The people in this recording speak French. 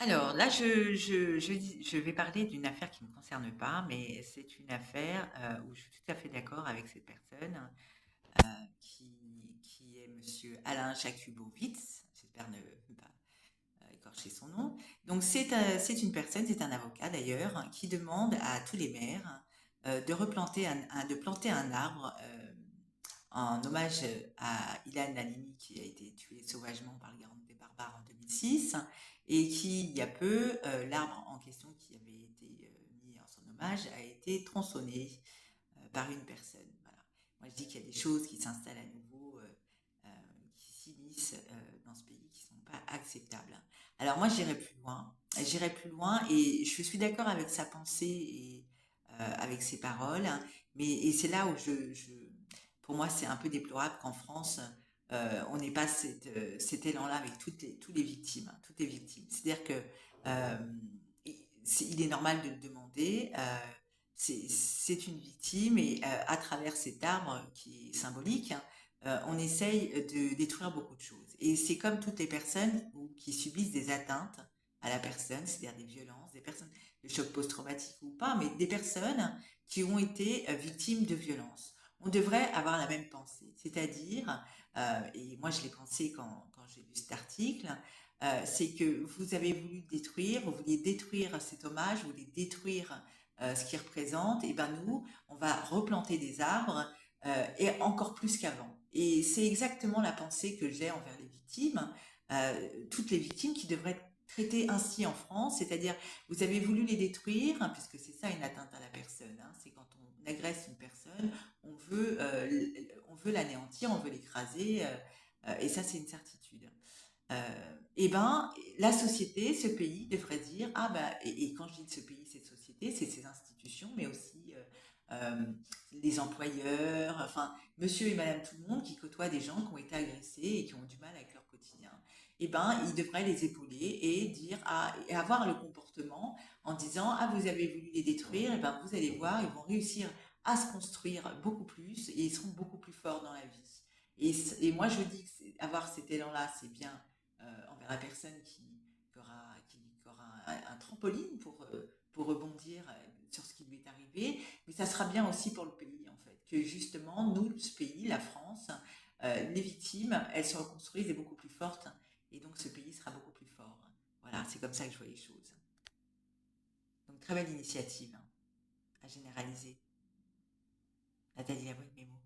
Alors là, je vais parler d'une affaire qui ne me concerne pas, mais c'est une affaire où je suis tout à fait d'accord avec cette personne qui est Monsieur Alain Jakubowicz. J'espère ne pas écorcher son nom. Donc c'est une personne, c'est un avocat d'ailleurs, qui demande à tous les maires de replanter de planter un arbre en hommage à Ilan Halimi qui a été tué sauvagement par le Garde des barbares en 2006 et qui, il y a peu, l'arbre en question qui avait été mis en son hommage a été tronçonné par une personne. Voilà. Moi, je dis qu'il y a des choses qui s'installent à nouveau, euh, qui s'immiscent dans ce pays qui ne sont pas acceptables. Alors moi, j'irai plus loin. J'irai plus loin et je suis d'accord avec sa pensée et avec ses paroles. Mais et c'est là où pour moi, c'est un peu déplorable qu'en France, on n'ait pas cet élan-là avec toutes les victimes, toutes les victimes. C'est-à-dire que euh, il est normal de le demander. C'est une victime et à travers cet arbre qui est symbolique, on essaye de détruire beaucoup de choses. Et c'est comme toutes les personnes qui subissent des atteintes à la personne, c'est-à-dire des violences, des personnes de choc post-traumatique ou pas, mais des personnes qui ont été victimes de violences. On devrait avoir la même pensée, c'est-à-dire, et moi je l'ai pensé quand j'ai lu cet article, c'est que vous avez voulu détruire, vous vouliez détruire cet hommage, vous voulez détruire ce qu'il représente, et ben nous, on va replanter des arbres et encore plus qu'avant. Et c'est exactement la pensée que j'ai envers les victimes, toutes les victimes qui devraient être traitées ainsi en France, c'est-à-dire vous avez voulu les détruire, hein, puisque c'est ça une atteinte à la personne, hein, c'est quand on agresse une personne, on veut l'anéantir, on veut l'écraser, et ça c'est une certitude. Et ben, la société, ce pays devrait dire, ah ben, et quand je dis ce pays, cette société, c'est ces institutions, mais aussi les employeurs, enfin, monsieur et madame tout le monde qui côtoient des gens qui ont été agressés et qui ont du mal avec leur quotidien. Et ben, ils devraient les épauler et dire, ah, et avoir le comportement en disant, ah, vous avez voulu les détruire, et ben, vous allez voir, ils vont réussir à se construire beaucoup plus et ils seront beaucoup plus forts dans la vie. Et moi, je dis que avoir cet élan-là, c'est bien envers la personne qui aura un trampoline pour rebondir sur ce qui lui est arrivé, mais ça sera bien aussi pour le pays, en fait, que justement, nous, ce pays, la France, les victimes, elles se reconstruisent et beaucoup plus fortes, et donc ce pays sera beaucoup plus fort. Voilà, c'est comme ça que je vois les choses. Donc, très belle initiative hein, à généraliser. Nathalie Laboué-Mémo.